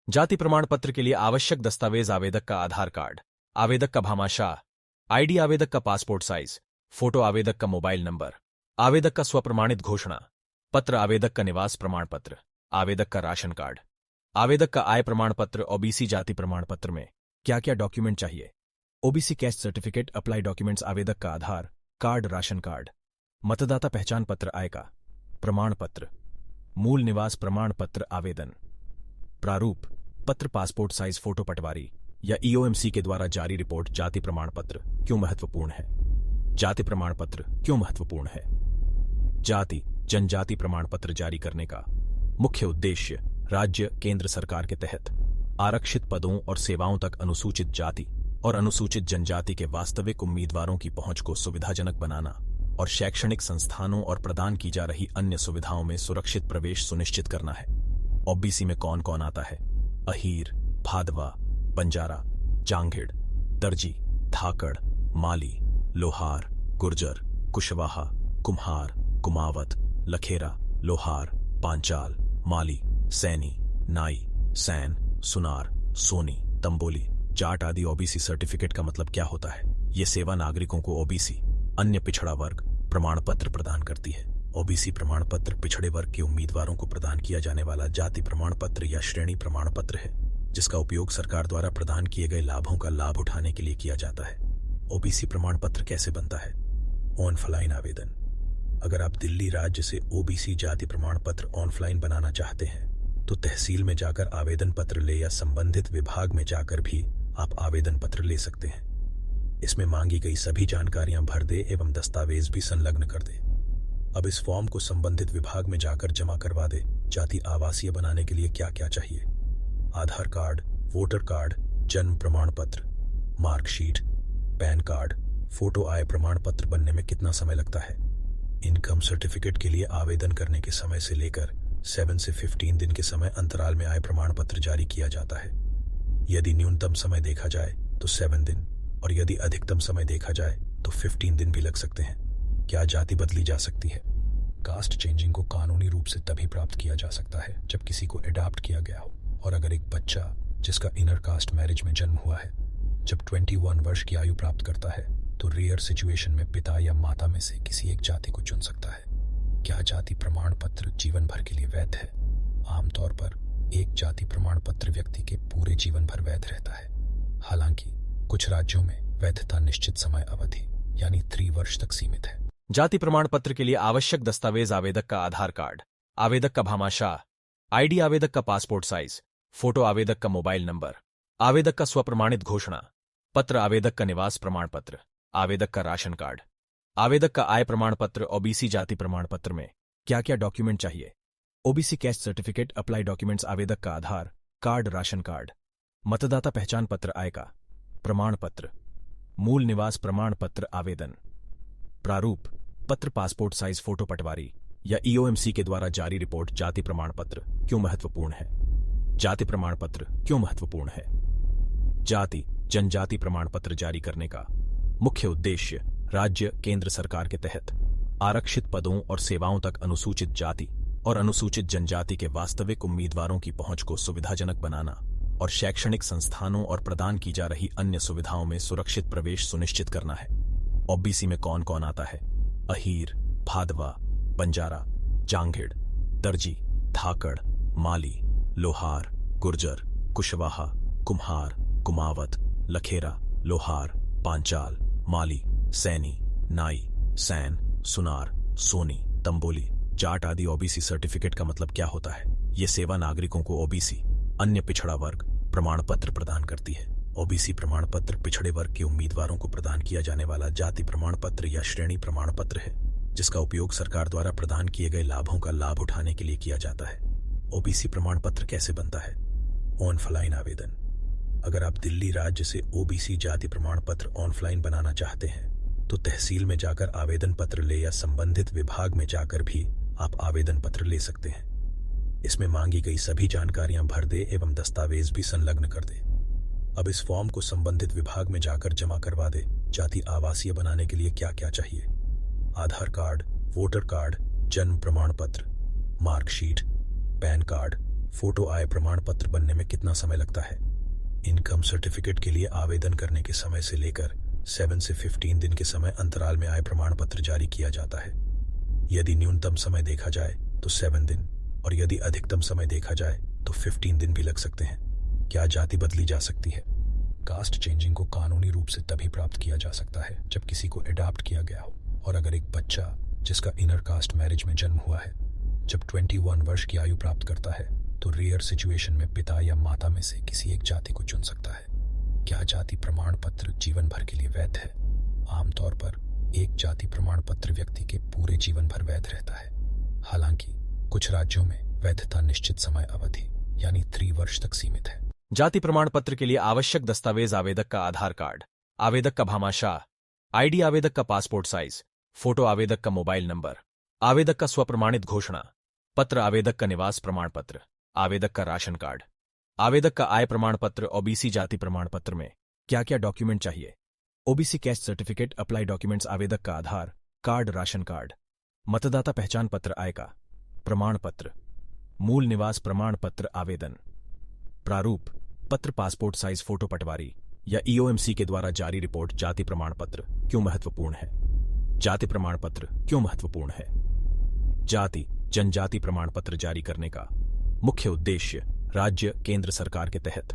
जाति प्रमाण पत्र के लिए आवश्यक दस्तावेज आवेदक का आधार कार्ड, आवेदक का भामाशाह, आईडी आवेदक का पासपोर्ट साइज, फोटो आवेदक का मोबाइल नंबर, आवेदक का स्वप्रमाणित घोषणा पत्र, आवेदक का निवास प्रमाण पत्र, आवेदक का राशन कार्ड, आवेदक का आय प्रमाण पत्र। ओबीसी जाति प्रमाण पत्र में क्या क्या डॉक्यूमेंट चाहिए? OBC caste certificate, apply documents, आवेदक का आधार कार्ड, राशन कार्ड, मतदाता पहचान पत्र, आय का प्रमाण पत्र, मूल निवास प्रमाण पत्र, आवेदन प्रारूप पत्र, पासपोर्ट साइज फोटो, पटवारी या ईओएमसी के द्वारा जारी रिपोर्ट। जाति प्रमाण पत्र क्यों महत्वपूर्ण है? जाति प्रमाण पत्र क्यों महत्वपूर्ण है? जाति जनजाति प्रमाण पत्र जारी करने का मुख्य उद्देश्य राज्य केंद्र सरकार के तहत आरक्षित पदों और सेवाओं तक अनुसूचित जाति और अनुसूचित जनजाति के वास्तविक उम्मीदवारों की पहुंच को सुविधाजनक बनाना और शैक्षणिक संस्थानों और प्रदान की जा रही अन्य सुविधाओं में सुरक्षित प्रवेश सुनिश्चित करना है। ओबीसी में कौन कौन आता है? अहीर, भादवा, बंजारा, जांघिड़, दर्जी, धाकड़, माली, लोहार, गुर्जर, कुशवाहा, कुम्हार, कुमावत, लखेरा, लोहार, पांचाल, माली, सैनी, नाई, सैन, सुनार, सोनी, तंबोली, जाट आदि। ओबीसी सर्टिफिकेट का मतलब क्या होता है? ये सेवा नागरिकों को ओबीसी अन्य पिछड़ा वर्ग प्रमाण पत्र प्रदान करती है। ओबीसी प्रमाण पत्र पिछड़े वर्ग के उम्मीदवारों को प्रदान किया जाने वाला जाति प्रमाण पत्र या श्रेणी प्रमाण पत्र है, जिसका उपयोग सरकार द्वारा प्रदान किए गए लाभों का लाभ उठाने के लिए किया जाता है। ओबीसी प्रमाण पत्र कैसे बनता है? ऑनलाइन आवेदन। अगर आप दिल्ली राज्य से ओबीसी जाति प्रमाण पत्र ऑनलाइन बनाना चाहते हैं तो तहसील में जाकर आवेदन पत्र ले या संबंधित विभाग में जाकर भी आप आवेदन पत्र ले सकते हैं। इसमें मांगी गई सभी जानकारियां भर दे एवं दस्तावेज भी संलग्न कर दे। अब इस फॉर्म को संबंधित विभाग में जाकर जमा करवा दे। जाति आवासीय बनाने के लिए क्या क्या चाहिए? आधार कार्ड, वोटर कार्ड, जन्म प्रमाण पत्र, मार्कशीट, पैन कार्ड, फोटो। आय प्रमाण पत्र बनने में कितना समय लगता है? इनकम सर्टिफिकेट के लिए आवेदन करने के समय से लेकर 7 से 15 दिन के समय अंतराल में आय प्रमाण पत्र जारी किया जाता है। यदि न्यूनतम समय देखा जाए तो 7 दिन और यदि अधिकतम समय देखा जाए तो 15 दिन भी लग सकते हैं। क्या जाति बदली जा सकती है? कास्ट चेंजिंग को कानूनी रूप से तभी प्राप्त किया जा सकता है जब किसी को अडॉप्ट किया गया हो, और अगर एक बच्चा जिसका इनर कास्ट मैरिज में जन्म हुआ है जब 21 वर्ष की आयु प्राप्त करता है तो रेयर सिचुएशन में पिता या माता में से किसी एक जाति को चुन सकता है। क्या जाति प्रमाण पत्र जीवन भर के लिए वैध है? आमतौर पर एक जाति प्रमाण पत्र व्यक्ति के पूरे जीवन भर वैध रहता है। हालांकि कुछ राज्यों में वैधता निश्चित समय अवधि यानी 3 वर्ष तक सीमित है। जाति प्रमाण पत्र के लिए आवश्यक दस्तावेज आवेदक का आधार कार्ड, आवेदक का भामाशाह, आईडी आवेदक का पासपोर्ट साइज, फोटो आवेदक का मोबाइल नंबर, आवेदक का स्वप्रमाणित घोषणा पत्र, आवेदक का निवास प्रमाण पत्र, आवेदक का राशन कार्ड, आवेदक का आय प्रमाण पत्र। ओबीसी जाति प्रमाण पत्र में क्या क्या डॉक्यूमेंट चाहिए? OBC caste certificate, apply documents, आवेदक का आधार कार्ड, राशन कार्ड, मतदाता पहचान पत्र, आय का प्रमाण पत्र, मूल निवास प्रमाण पत्र, आवेदन प्रारूप पत्र, पासपोर्ट साइज फोटो, पटवारी या ईओएमसी के द्वारा जारी रिपोर्ट। जाति प्रमाण पत्र क्यों महत्वपूर्ण है? जाति प्रमाण पत्र क्यों महत्वपूर्ण है? जाति जनजाति प्रमाण पत्र जारी करने का मुख्य उद्देश्य राज्य केंद्र सरकार के तहत आरक्षित पदों और सेवाओं तक अनुसूचित जाति और अनुसूचित जनजाति के वास्तविक उम्मीदवारों की पहुंच को सुविधाजनक बनाना और शैक्षणिक संस्थानों और प्रदान की जा रही अन्य सुविधाओं में सुरक्षित प्रवेश सुनिश्चित करना है। ओबीसी में कौन कौन आता है? अहीर, भादवा, बंजारा, जांघिड़, दर्जी, धाकड़, माली, लोहार, गुर्जर, कुशवाहा, कुम्हार, कुमावत, लखेरा, लोहार, पांचाल, माली, सैनी, नाई, सैन, सुनार, सोनी, तंबोली, जाट आदि। ओबीसी सर्टिफिकेट का मतलब क्या होता है? ये सेवा नागरिकों को ओबीसी अन्य पिछड़ा वर्ग प्रमाण पत्र प्रदान करती है। ओबीसी प्रमाण पत्र पिछड़े वर्ग के उम्मीदवारों को प्रदान किया जाने वाला जाति प्रमाण पत्र या श्रेणी प्रमाण पत्र है, जिसका उपयोग सरकार द्वारा प्रदान किए गए लाभों का लाभ उठाने के लिए किया जाता है। ओबीसी प्रमाण पत्र कैसे बनता है? ऑनलाइन आवेदन। अगर आप दिल्ली राज्य से ओबीसी जाति प्रमाण पत्र ऑनलाइन बनाना चाहते हैं तो तहसील में जाकर आवेदन पत्र ले या संबंधित विभाग में जाकर भी आप आवेदन पत्र ले सकते हैं। इसमें मांगी गई सभी जानकारियां भर दे एवं दस्तावेज भी संलग्न कर दे। अब इस फॉर्म को संबंधित विभाग में जाकर जमा करवा दे। जाति आवासीय बनाने के लिए क्या क्या चाहिए? आधार कार्ड, वोटर कार्ड, जन्म प्रमाण पत्र, marksheet, pan card, photo I प्रमाण पत्र बनने में कितना समय लगता है? इनकम सर्टिफिकेट के लिए आवेदन करने के समय से लेकर 7 से 15 दिन के समय अंतराल में आय प्रमाण पत्र जारी किया जाता है। यदि न्यूनतम समय देखा जाए तो 7 दिन और यदि अधिकतम समय देखा जाए तो 15 दिन भी लग सकते हैं। क्या जाति बदली जा सकती है? कास्ट चेंजिंग को कानूनी रूप से तभी प्राप्त किया जा सकता है जब किसी को अडॉप्ट किया गया हो, और अगर एक बच्चा जिसका इनर कास्ट मैरिज में जन्म हुआ है जब 21 वर्ष की आयु प्राप्त करता है तो रेयर सिचुएशन में पिता या माता में से किसी एक जाति को चुन सकता है। क्या जाति प्रमाण पत्र जीवन भर के लिए वैध है? आमतौर पर एक जाति प्रमाण पत्र व्यक्ति के पूरे जीवन भर वैध रहता है। हालांकि कुछ राज्यों में वैधता निश्चित समय अवधि यानी 3 वर्ष तक सीमित है। जाति प्रमाण पत्र के लिए आवश्यक दस्तावेज आवेदक का आधार कार्ड, आवेदक का भामाशाह, आईडी आवेदक का पासपोर्ट साइज, फोटो आवेदक का मोबाइल नंबर, आवेदक का स्वप्रमाणित घोषणा पत्र, आवेदक का निवास प्रमाण पत्र, आवेदक का राशन कार्ड, आवेदक का आय प्रमाण पत्र। ओबीसी जाति प्रमाण पत्र में क्या क्या डॉक्यूमेंट चाहिए? OBC caste certificate, apply documents, आवेदक का आधार कार्ड, राशन कार्ड, मतदाता पहचान पत्र, आय का प्रमाण पत्र, मूल निवास प्रमाण पत्र, आवेदन प्रारूप पत्र, पासपोर्ट साइज फोटो, पटवारी या ईओएमसी के द्वारा जारी रिपोर्ट। जाति प्रमाण पत्र क्यों महत्वपूर्ण है? जाति प्रमाण पत्र क्यों महत्वपूर्ण है? जाति जनजाति प्रमाण पत्र जारी करने का मुख्य उद्देश्य राज्य केंद्र सरकार के तहत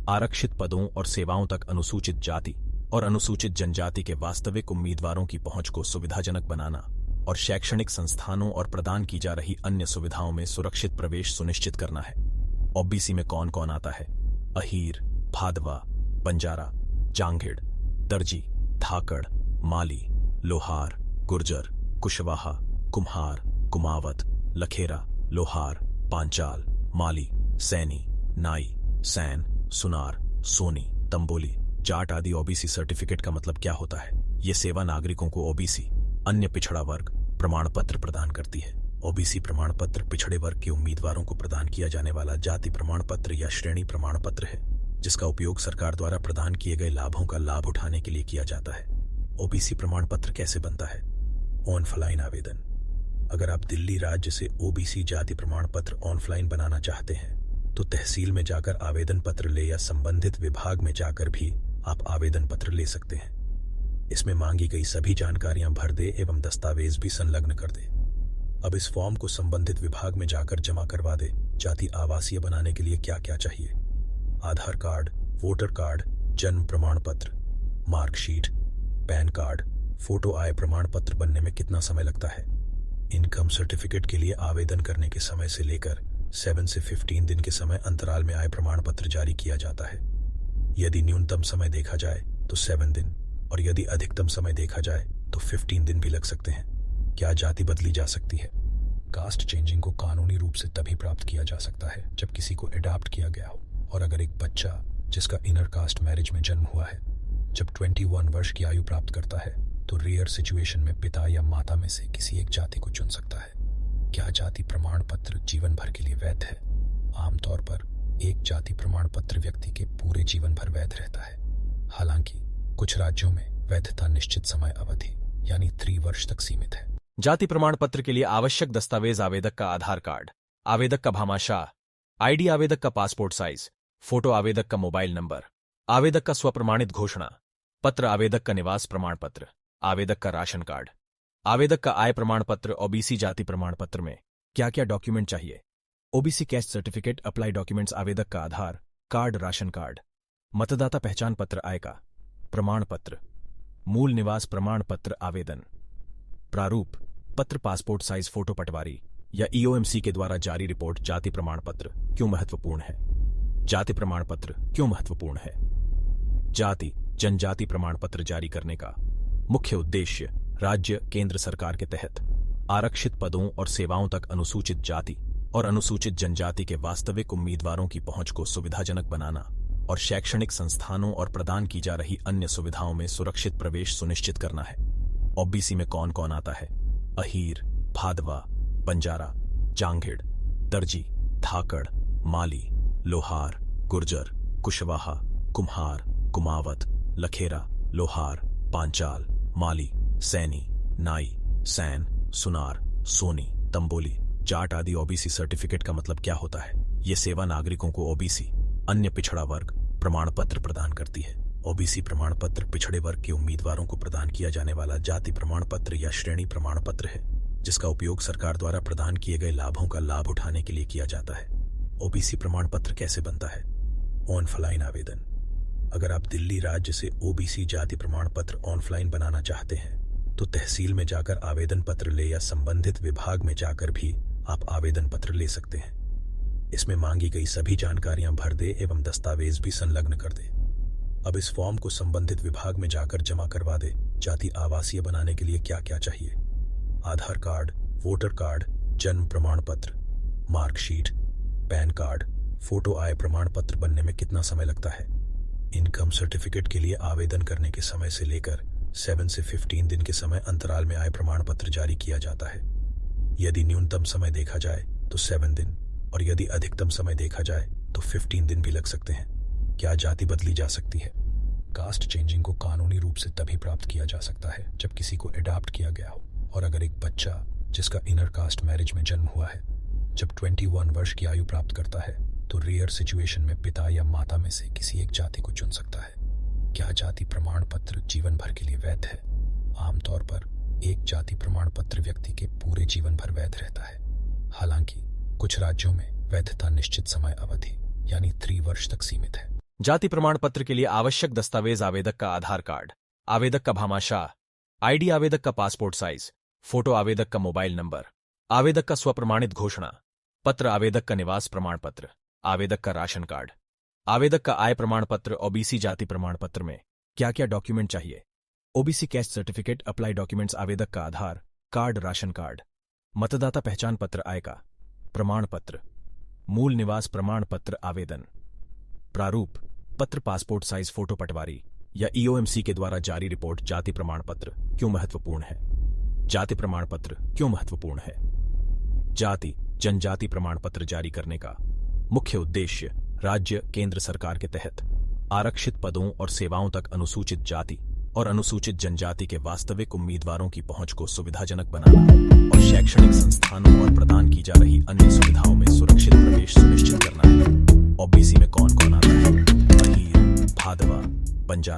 आरक्षित पदों और सेवाओं तक अनुसूचित जाति और अनुसूचित जनजाति के वास्तविक उम्मीदवारों की पहुंच को सुविधाजनक बनाना और शैक्षणिक संस्थानों और प्रदान की जा रही अन्य सुविधाओं में सुरक्षित प्रवेश सुनिश्चित करना है। ओबीसी में कौन कौन आता है? अहीर, भादवा, बंजारा, जांघिड़, दर्जी, धाकड़, माली, लोहार, गुर्जर, कुशवाहा, कुम्हार, कुमावत, लखेरा, लोहार, पांचाल, माली, सैनी, नाई, सैन, सुनार, सोनी, तंबोली, जाट आदि। ओबीसी सर्टिफिकेट का मतलब क्या होता है? ये सेवा नागरिकों को ओबीसी अन्य पिछड़ा वर्ग प्रमाण पत्र प्रदान करती है। ओबीसी प्रमाण पत्र पिछड़े वर्ग के उम्मीदवारों को प्रदान किया जाने वाला जाति प्रमाण पत्र या श्रेणी प्रमाण पत्र है, जिसका उपयोग सरकार द्वारा प्रदान किए गए लाभों का लाभ उठाने के लिए किया जाता है। ओबीसी प्रमाण पत्र कैसे बनता है? ऑनलाइन आवेदन। अगर आप दिल्ली राज्य से ओबीसी जाति प्रमाण पत्र ऑनलाइन बनाना चाहते हैं तो तहसील में जाकर आवेदन पत्र ले या संबंधित विभाग में जाकर भी आप आवेदन पत्र ले सकते हैं। इसमें मांगी गई सभी जानकारियां भर दे एवं दस्तावेज भी संलग्न कर दे। अब इस फॉर्म को संबंधित विभाग में जाकर जमा करवा दे। जाति आवासीय बनाने के लिए क्या क्या चाहिए? आधार कार्ड, वोटर कार्ड, जन्म प्रमाण पत्र, marksheet, pan card, photo I प्रमाण पत्र बनने में कितना समय लगता है? इनकम सर्टिफिकेट के लिए आवेदन करने के समय से लेकर 7 से 15 दिन के समय अंतराल में आय प्रमाण पत्र जारी किया जाता है। यदि न्यूनतम समय देखा जाए तो 7 दिन और यदि अधिकतम समय देखा जाए तो 15 दिन भी लग सकते हैं। क्या जाति बदली जा सकती है? कास्ट चेंजिंग को कानूनी रूप से तभी प्राप्त किया जा सकता है जब किसी को अडॉप्ट किया गया हो, और अगर एक बच्चा जिसका इनर कास्ट मैरिज में जन्म हुआ है जब 21 वर्ष की आयु प्राप्त करता है तो रेयर सिचुएशन में पिता या माता में से किसी एक जाति को चुन सकता है। क्या जाति प्रमाण पत्र जीवन भर के लिए वैध है? आमतौर पर एक जाति प्रमाण पत्र व्यक्ति के पूरे जीवन भर वैध रहता है। हालांकि कुछ राज्यों में वैधता निश्चित समय अवधि यानी 3 वर्ष तक सीमित है। जाति प्रमाण पत्र के लिए आवश्यक दस्तावेज आवेदक का आधार कार्ड, आवेदक का भामाशाह, आईडी आवेदक का पासपोर्ट साइज, फोटो आवेदक का मोबाइल नंबर, आवेदक का स्वप्रमाणित घोषणा पत्र, आवेदक का निवास प्रमाण पत्र, आवेदक का राशन कार्ड, आवेदक का आय प्रमाण पत्र। ओबीसी जाति प्रमाण पत्र में क्या क्या डॉक्यूमेंट चाहिए? OBC caste certificate, apply documents, आवेदक का आधार कार्ड, राशन कार्ड, मतदाता पहचान पत्र, आय का प्रमाण पत्र, मूल निवास प्रमाण पत्र, आवेदन प्रारूप पत्र, पासपोर्ट साइज फोटो, पटवारी या ईओएमसी के द्वारा जारी रिपोर्ट। जाति प्रमाण पत्र क्यों महत्वपूर्ण है? जाति प्रमाण पत्र क्यों महत्वपूर्ण है? जाति जनजाति प्रमाण पत्र जारी करने का मुख्य उद्देश्य राज्य केंद्र सरकार के तहत आरक्षित पदों और सेवाओं तक अनुसूचित जाति और अनुसूचित जनजाति के वास्तविक उम्मीदवारों की पहुंच को सुविधाजनक बनाना और शैक्षणिक संस्थानों और प्रदान की जा रही अन्य सुविधाओं में सुरक्षित प्रवेश सुनिश्चित करना है। ओबीसी में कौन कौन आता है? अहीर, भादवा, बंजारा, जांघिड़, दर्जी, धाकड़, माली, लोहार, गुर्जर, कुशवाहा, कुम्हार, कुमावत, लखेरा, लोहार, पांचाल, माली, सैनी, नाई, सैन, सुनार, सोनी, तंबोली, जाट आदि। ओबीसी सर्टिफिकेट का मतलब क्या होता है? ये सेवा नागरिकों को ओबीसी अन्य पिछड़ा वर्ग प्रमाण पत्र प्रदान करती है। ओबीसी प्रमाण पत्र पिछड़े वर्ग के उम्मीदवारों को प्रदान किया जाने वाला जाति प्रमाण पत्र या श्रेणी प्रमाण पत्र है, जिसका उपयोग सरकार द्वारा प्रदान किए गए लाभों का लाभ उठाने के लिए किया जाता है। ओबीसी प्रमाण पत्र कैसे बनता है? ऑनलाइन आवेदन। अगर आप दिल्ली राज्य से ओबीसी जाति प्रमाण पत्र ऑनलाइन बनाना चाहते हैं तो तहसील में जाकर आवेदन पत्र ले या संबंधित विभाग में जाकर भी आप आवेदन पत्र ले सकते हैं। इसमें मांगी गई सभी जानकारियां भर दे एवं दस्तावेज भी संलग्न कर दे। अब इस फॉर्म को संबंधित विभाग में जाकर जमा करवा दे। जाति आवासीय बनाने के लिए क्या क्या चाहिए? आधार कार्ड, वोटर कार्ड, जन्म प्रमाण पत्र, मार्कशीट, पैन कार्ड, फोटो। आय प्रमाण पत्र बनने में कितना समय लगता है? इनकम सर्टिफिकेट के लिए आवेदन करने के समय से लेकर 7 से 15 दिन के समय अंतराल में आय प्रमाण पत्र जारी किया जाता है। यदि न्यूनतम समय देखा जाए तो 7 दिन और यदि अधिकतम समय देखा जाए तो 15 दिन भी लग सकते हैं। क्या जाति बदली जा सकती है? कास्ट चेंजिंग को कानूनी रूप से तभी प्राप्त किया जा सकता है जब किसी को अडॉप्ट किया गया हो, और अगर एक बच्चा जिसका इनर कास्ट मैरिज में जन्म हुआ है जब 21 वर्ष की आयु प्राप्त करता है तो रेयर सिचुएशन में पिता या माता में से किसी एक जाति को चुन सकता है। क्या जाति प्रमाण पत्र जीवन भर के लिए वैध है? आमतौर पर एक जाति प्रमाण पत्र व्यक्ति के पूरे जीवन भर वैध रहता है। हालांकि कुछ राज्यों में वैधता निश्चित समय अवधि यानी 3 वर्ष तक सीमित है। जाति प्रमाण पत्र के लिए आवश्यक दस्तावेज आवेदक का आधार कार्ड, आवेदक का भामाशाह, आईडी आवेदक का पासपोर्ट साइज, फोटो आवेदक का मोबाइल नंबर, आवेदक का स्वप्रमाणित घोषणा पत्र, आवेदक का निवास प्रमाण पत्र, आवेदक का राशन कार्ड, आवेदक का आय प्रमाण पत्र। ओबीसी जाति प्रमाण पत्र में क्या क्या डॉक्यूमेंट चाहिए? OBC caste certificate. Apply documents: आवेदक का आधार कार्ड, राशन कार्ड, मतदाता पहचान पत्र, आय का प्रमाण पत्र, मूल निवास प्रमाण पत्र। आवेदन प्रारूप: पत्र, पासपोर्ट साइज फोटो, पटवारी या ईओएमसी के द्वारा जारी रिपोर्ट। जाति प्रमाण पत्र क्यों महत्वपूर्ण है? जाति प्रमाण पत्र क्यों महत्वपूर्ण है? जाति जनजाति प्रमाण पत्र जारी करने का मुख्य उद्देश्य राज्य केंद्र सरकार के तहत आरक्षित पदों और सेवाओं तक अनुसूचित जाति और अनुसूचित जनजाति के वास्तविक उम्मीदवारों की पहुंच को सुविधाजनक बनाना और शैक्षणिक संस्थानों और प्रदान की जा रही अन्य सुविधाओं में सुरक्षित प्रवेश सुनिश्चित करना है। ओबीसी में कौन कौन आता है? अहीर, भादवा, बंजारा।